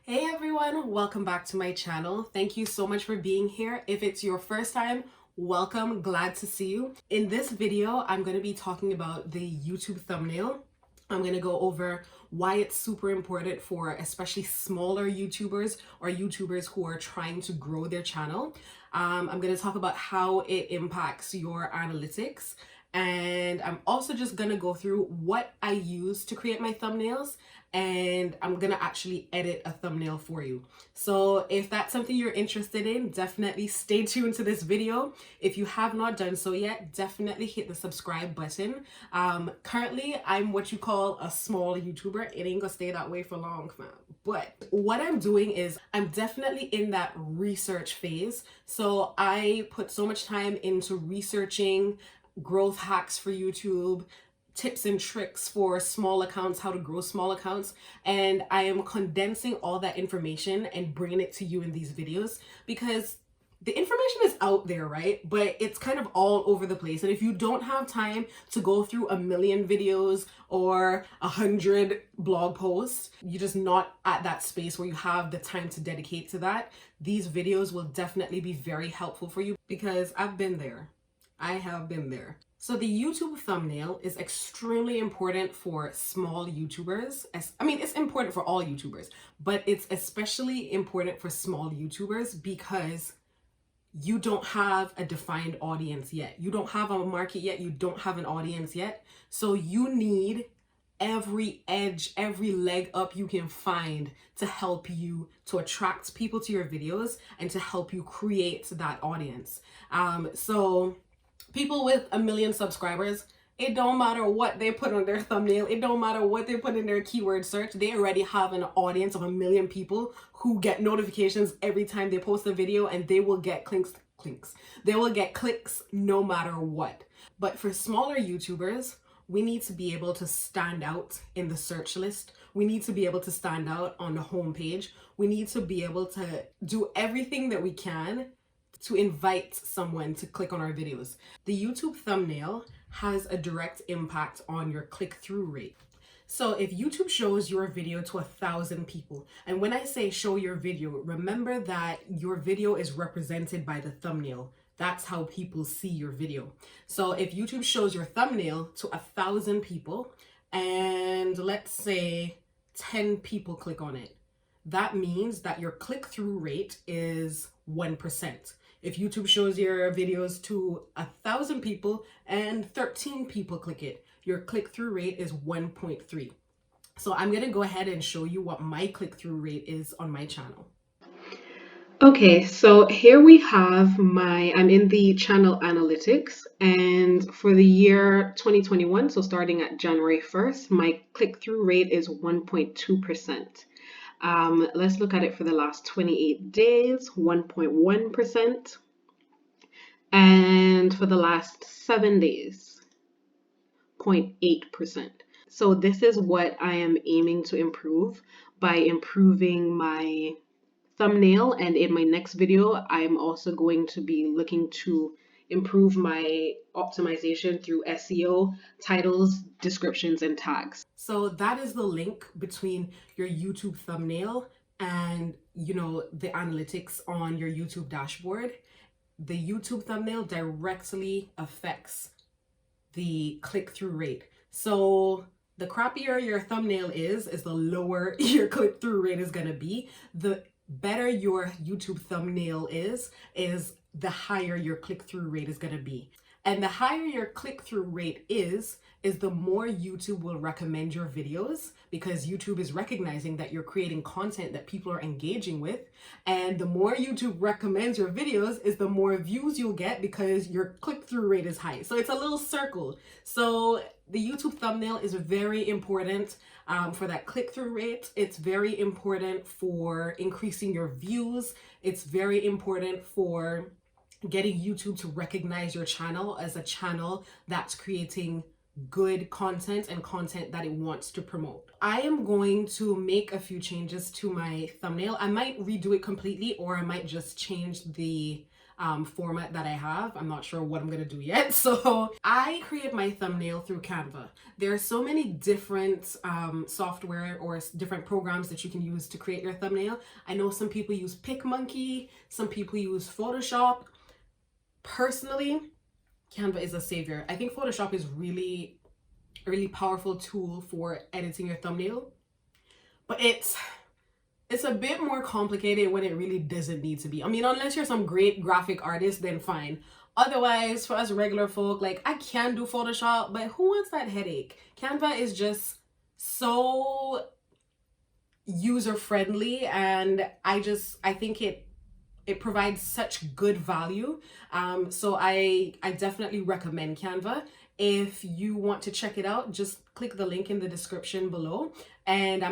Hey everyone, welcome back to my channel. Thank you so much for being here. If it's your first time, welcome, glad to see you. In this video, I'm going to be talking about the YouTube thumbnail. I'm going to go over why it's super important for especially smaller YouTubers or YouTubers who are trying to grow their channel. I'm going to talk about how it impacts your analytics. And I'm also just going to go through what I use to create my thumbnails, and I'm gonna actually edit a thumbnail for you. So if that's something you're interested in, definitely stay tuned to this video. If you have not done so yet, definitely hit the subscribe button. Currently, I'm what you call a small YouTuber. It ain't gonna stay that way for long, fam. But what I'm doing is I'm definitely in that research phase. So I put so much time into researching growth hacks for YouTube, tips and tricks for small accounts, how to grow small accounts, and I am condensing all that information and bringing it to you in these videos because the information is out there, right? But it's kind of all over the place. And if you don't have time to go through a million videos or 100 blog posts, you're just not at that space where you have the time to dedicate to that, these videos will definitely be very helpful for you because I've been there. I have been there. So the YouTube thumbnail is extremely important for small YouTubers. It's important for all YouTubers, but it's especially important for small YouTubers because you don't have a defined audience yet. You don't have a market yet. You don't have an audience yet. So you need every edge, every leg up you can find to help you to attract people to your videos and to help you create that audience. So people with 1 million subscribers, it don't matter what they put on their thumbnail, it don't matter what they put in their keyword search, they already have an audience of 1 million people who get notifications every time they post a video, and they will get clicks. They will get clicks no matter what. But for smaller YouTubers, we need to be able to stand out in the search list. We need to be able to stand out on the homepage. We need to be able to do everything that we can to invite someone to click on our videos. The YouTube thumbnail has a direct impact on your click-through rate. So if YouTube shows your video to 1,000 people, and when I say show your video, remember that your video is represented by the thumbnail. That's how people see your video. So if YouTube shows your thumbnail to 1,000 people, and let's say 10 people click on it, that means that your click-through rate is 1%. If YouTube shows your videos to 1,000 people and 13 people click it, your click-through rate is 1.3. So I'm going to go ahead and show you what my click-through rate is on my channel. Okay, so here we have I'm in the channel analytics, and for the year 2021, so starting at January 1st, my click-through rate is 1.2%. Let's look at it for the last 28 days, 1.1%. And for the last 7 days, 0.8%. So this is what I am aiming to improve by improving my thumbnail. And in my next video, I'm also going to be looking to improve my optimization through SEO, titles, descriptions, and tags. So that is the link between your YouTube thumbnail and, the analytics on your YouTube dashboard. The YouTube thumbnail directly affects the click-through rate. So the crappier your thumbnail is the lower your click-through rate is going to be. The better your YouTube thumbnail is the higher your click-through rate is going to be. And the higher your click-through rate is the more YouTube will recommend your videos, because YouTube is recognizing that you're creating content that people are engaging with. And the more YouTube recommends your videos is the more views you'll get because your click-through rate is high. So it's a little circle. So the YouTube thumbnail is very important for that click-through rate. It's very important for increasing your views. It's very important for getting YouTube to recognize your channel as a channel that's creating good content and content that it wants to promote. I am going to make a few changes to my thumbnail. I might redo it completely, or I might just change the format that I have. I'm not sure what I'm gonna do yet. So I create my thumbnail through Canva. There are so many different software or different programs that you can use to create your thumbnail. I know some people use PicMonkey, some people use Photoshop. Personally, Canva is a savior. I think Photoshop is really a really powerful tool for editing your thumbnail, but it's a bit more complicated when it really doesn't need to be. I mean, unless you're some great graphic artist, then fine. Otherwise, for us regular folk, like, I can do Photoshop, but who wants that headache? Canva is just so user friendly, and I think it provides such good value. So I definitely recommend Canva. If you want to check it out, just click the link in the description below. And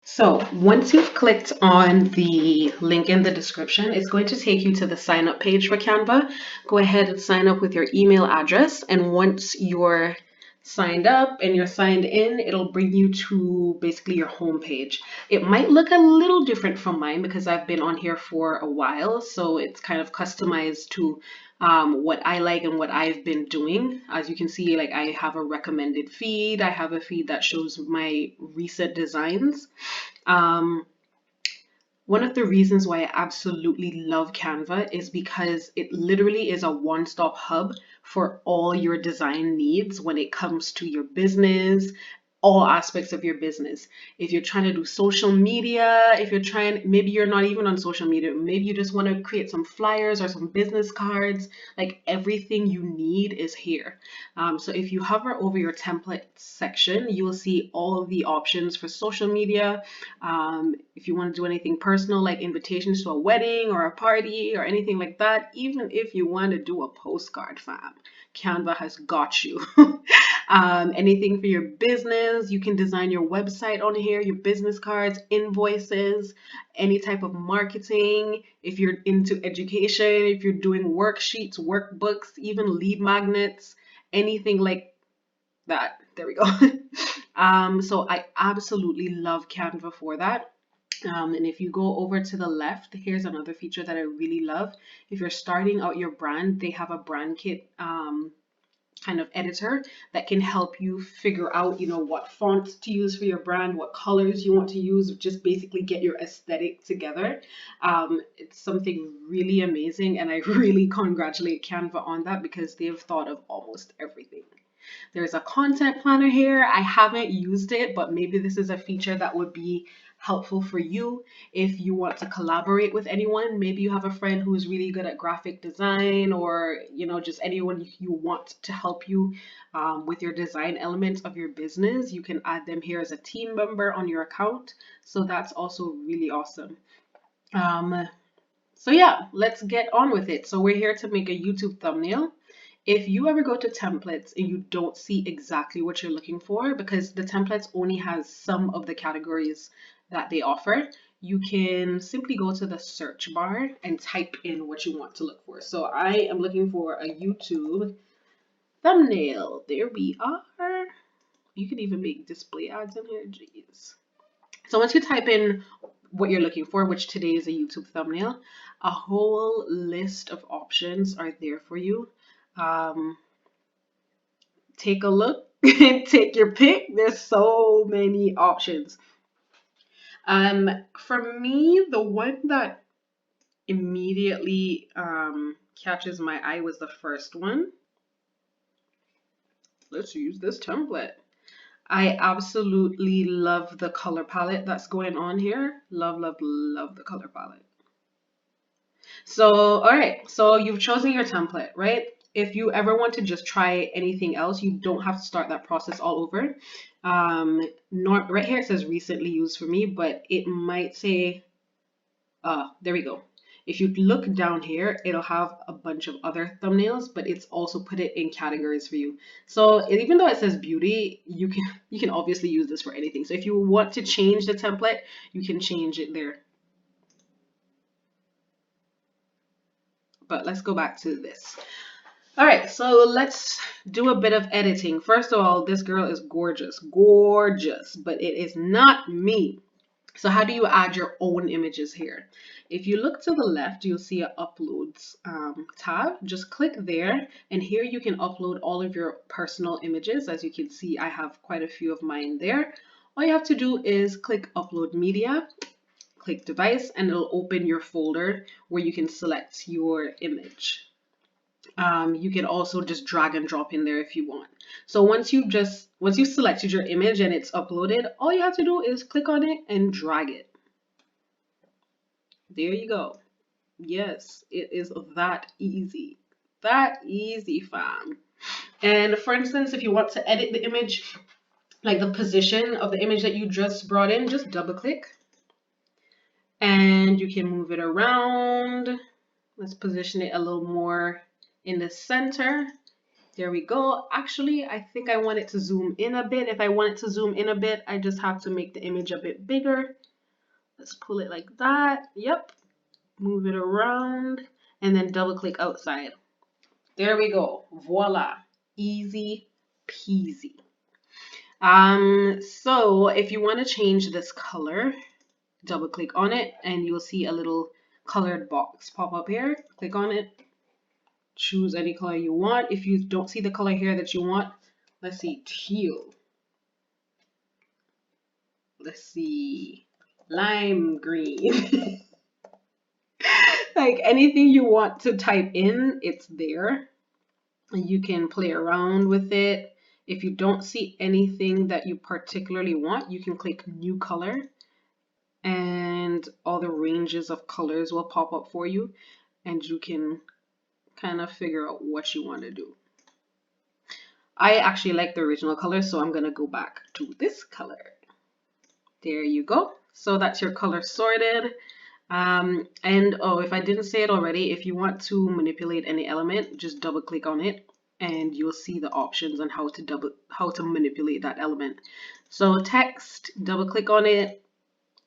so once you've clicked on the link in the description, it's going to take you to the sign up page for Canva. Go ahead and sign up with your email address. And once you're signed up and you're signed in, it'll bring you to basically your home page. It might look a little different from mine because I've been on here for a while. So it's kind of customized to what I like and what I've been doing. As you can see, like, I have a recommended feed. I have a feed that shows my recent designs. Um, One of the reasons why I absolutely love Canva is because it literally is a one-stop hub for all your design needs when it comes to your business, all aspects of your business. If you're trying to do social media, if you're trying, maybe you're not even on social media, maybe you just want to create some flyers or some business cards, like, everything you need is here. So if you hover over your template section, you will see all of the options for social media. If you want to do anything personal, like invitations to a wedding or a party or anything like that, even if you want to do a postcard, fam, Canva has got you. Anything for your business, you can design your website on here, your business cards, invoices, any type of marketing. If you're into education, if you're doing worksheets, workbooks, even lead magnets, anything like that. There we go. So I absolutely love Canva for that. And if you go over to the left, here's another feature that I really love. If you're starting out your brand, they have a brand kit kind of editor that can help you figure out, what fonts to use for your brand, what colors you want to use, just basically get your aesthetic together. It's something really amazing, and I really congratulate Canva on that because they've thought of almost everything. There's a content planner here. I haven't used it, but maybe this is a feature that would be helpful for you if you want to collaborate with anyone. Maybe you have a friend who's really good at graphic design, or just anyone you want to help you with your design elements of your business. You can add them here as a team member on your account. So that's also really awesome. So yeah, let's get on with it. So we're here to make a YouTube thumbnail. If you ever go to templates and you don't see exactly what you're looking for, because the templates only has some of the categories that they offer, you can simply go to the search bar and type in what you want to look for. So I am looking for a YouTube thumbnail. There we are. You can even make display ads in here. Jeez. So once you type in what you're looking for, which today is a YouTube thumbnail, a whole list of options are there for you. Take a look, take your pick. There's so many options. For me, the one that immediately catches my eye was the first one. Let's use this template. I absolutely love the color palette that's going on here. Love, love, love the color palette. So, all right, so you've chosen your template, right? If you ever want to just try anything else, you don't have to start that process all over. Right here it says recently used for me, but it might say, there we go. If you look down here, it'll have a bunch of other thumbnails, but it's also put it in categories for you. So even though it says beauty, you can obviously use this for anything. So if you want to change the template, you can change it there. But let's go back to this. All right, so let's do a bit of editing. First of all, this girl is gorgeous, gorgeous, but it is not me. So how do you add your own images here? If you look to the left, you'll see a uploads tab. Just click there, and here you can upload all of your personal images. As you can see, I have quite a few of mine there. All you have to do is click upload media, click device, and it'll open your folder where you can select your image. You can also just drag and drop in there if you want. So once you've selected your image and it's uploaded, all you have to do is click on it and drag it. There you go. Yes, it is that easy. That easy, fam. And for instance, if you want to edit the image, like the position of the image that you just brought in, just double click and you can move it around. Let's position it a little more in the center. There we go. Actually, I think I want it to zoom in a bit. If I want it to zoom in a bit, I just have to make the image a bit bigger. Let's pull it like that. Yep. Move it around and then double click outside. There we go. Voila. Easy peasy. So if you want to change this color, double click on it and you'll see a little colored box pop up here. Click on it. Choose any color you want. If you don't see the color here that you want, let's see, teal. Let's see, lime green. Like anything you want to type in, it's there. You can play around with it. If you don't see anything that you particularly want, you can click new color and all the ranges of colors will pop up for you and you can kind of figure out what you want to do. I actually like the original color, so I'm going to go back to this color. There you go. So that's your color sorted. And oh, if I didn't say it already, if you want to manipulate any element, just double click on it and you'll see the options on how to manipulate that element. So text, double click on it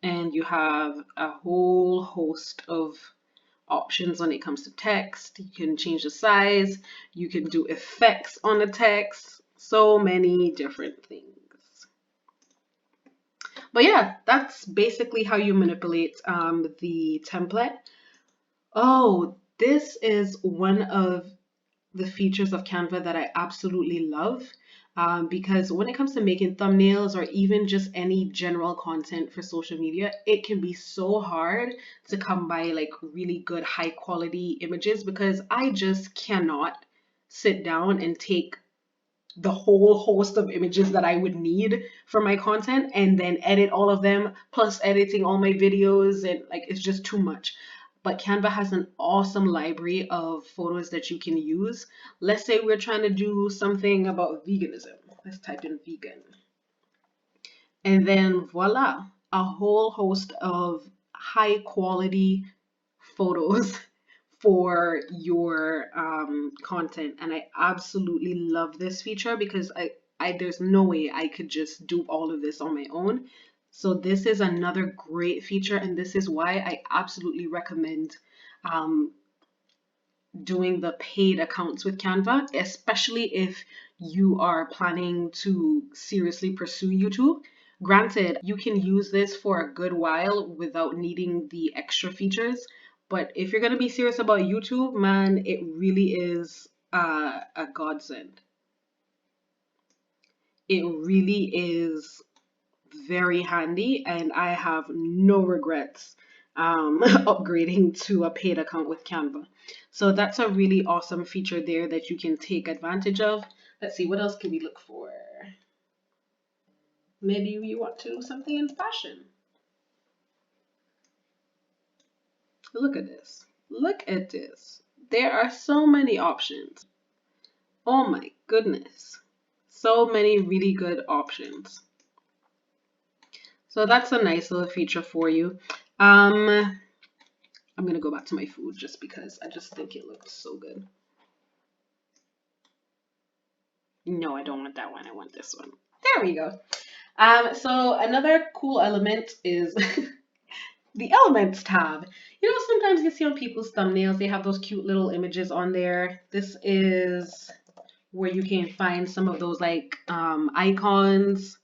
and you have a whole host of options when it comes to text. You can change the size, you can do effects on the text, so many different things. But yeah, that's basically how you manipulate the template. Oh, this is one of the features of Canva that I absolutely love. Because when it comes to making thumbnails or even just any general content for social media, it can be so hard to come by like really good high quality images because I just cannot sit down and take the whole host of images that I would need for my content and then edit all of them plus editing all my videos, and like it's just too much. But Canva has an awesome library of photos that you can use. Let's say we're trying to do something about veganism. Let's type in vegan. And then voila, a whole host of high quality photos for your content. And I absolutely love this feature because there's no way I could just do all of this on my own. So this is another great feature, and this is why I absolutely recommend doing the paid accounts with Canva, especially if you are planning to seriously pursue YouTube. Granted, you can use this for a good while without needing the extra features, but if you're going to be serious about YouTube, man, it really is a godsend. It really is very handy, and I have no regrets upgrading to a paid account with Canva. So that's a really awesome feature there that you can take advantage of. Let's see, what else can we look for? Maybe you want to do something in fashion. Look at this. Look at this. There are so many options. Oh my goodness. So many really good options. So that's a nice little feature for you. I'm going to go back to my food just because I just think it looks so good. No, I don't want that one. I want this one. There we go. So another cool element is the Elements tab. You know, sometimes you see on people's thumbnails, they have those cute little images on there. This is where you can find some of those like icons.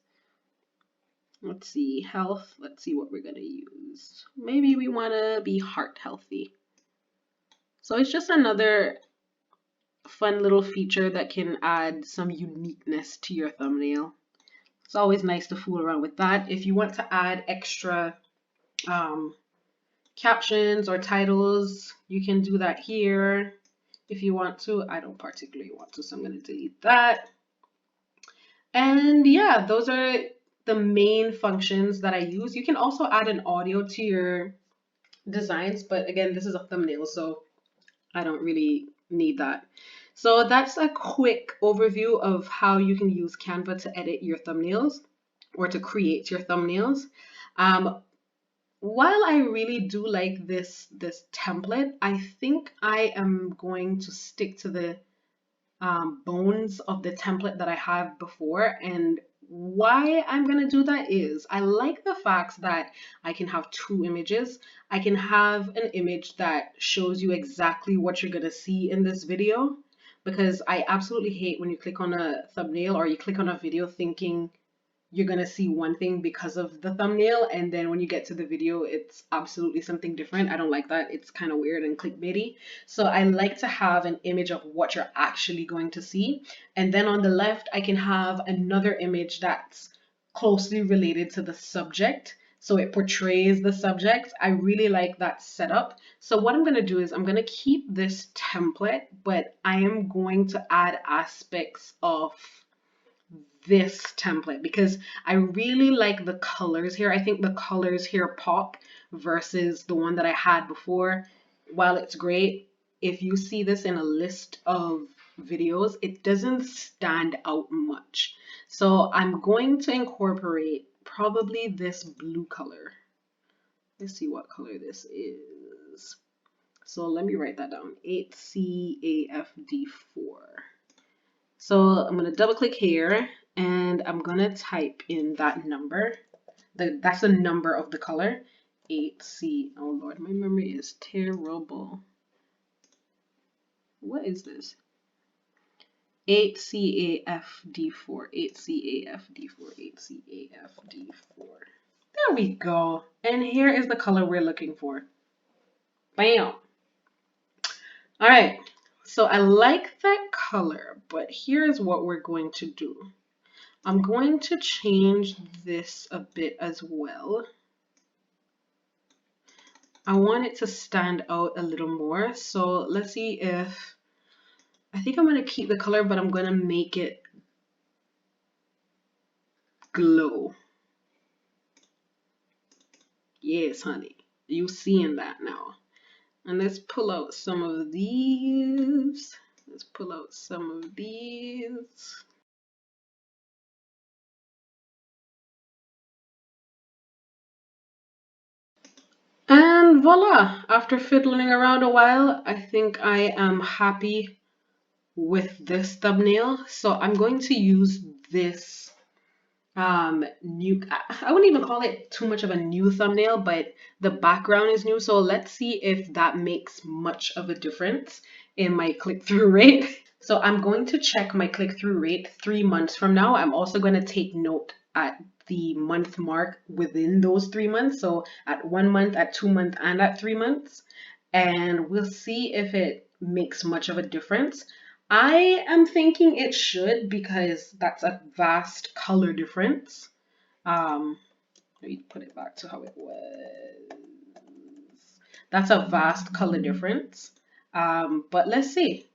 Let's see, health. Let's see what we're going to use. Maybe we want to be heart healthy. So it's just another fun little feature that can add some uniqueness to your thumbnail. It's always nice to fool around with that. If you want to add extra captions or titles, you can do that here if you want to. I don't particularly want to, so I'm going to delete that. And yeah, those are the main functions that I use. You can also add an audio to your designs, but again, this is a thumbnail, so I don't really need that. So that's a quick overview of how you can use Canva to edit your thumbnails or to create your thumbnails. While I really do like this template, I think I am going to stick to the bones of the template that I have before. And why I'm going to do that is I like the fact that I can have two images. I can have an image that shows you exactly what you're going to see in this video, because I absolutely hate when you click on a thumbnail or you click on a video thinking you're going to see one thing because of the thumbnail, and then when you get to the video it's absolutely something different. I don't like that. It's kind of weird and clickbaity. So I like to have an image of what you're actually going to see, and then on the left I can have another image that's closely related to the subject, so it portrays the subject. I really like that setup. So what I'm going to do is I'm going to keep this template, but I am going to add aspects of this template because I really like the colors here. I think the colors here pop versus the one that I had before. While it's great, if you see this in a list of videos, it doesn't stand out much. So I'm going to incorporate probably this blue color. Let's see what color this is. So let me write that down. 8CAFD4. So I'm going to double click here and I'm going to type in that number. That's the number of the color. 8C. Oh Lord, my memory is terrible. What is this? 8CAFD4. 8CAFD4. 8CAFD4. There we go. And here is the color we're looking for. Bam. All right. So I like that color, but here's what we're going to do. I'm going to change this a bit as well. I want it to stand out a little more. So let's see if, I think I'm going to keep the color, but I'm going to make it glow. Yes, honey. You seeing that now. And let's pull out some of these. Let's pull out some of these. And voila, after fiddling around a while, I think I am happy with this thumbnail. So I'm going to use this new, I wouldn't even call it too much of a new thumbnail, but the background is new. So let's see if that makes much of a difference in my click-through rate. So I'm going to check my click-through rate 3 months from now. I'm also going to take note at the month mark within those 3 months. So at 1 month, at 2 months, and at 3 months. And we'll see if it makes much of a difference. I am thinking it should, because that's a vast color difference. Let me put it back to how it was. That's a vast color difference. But let's see.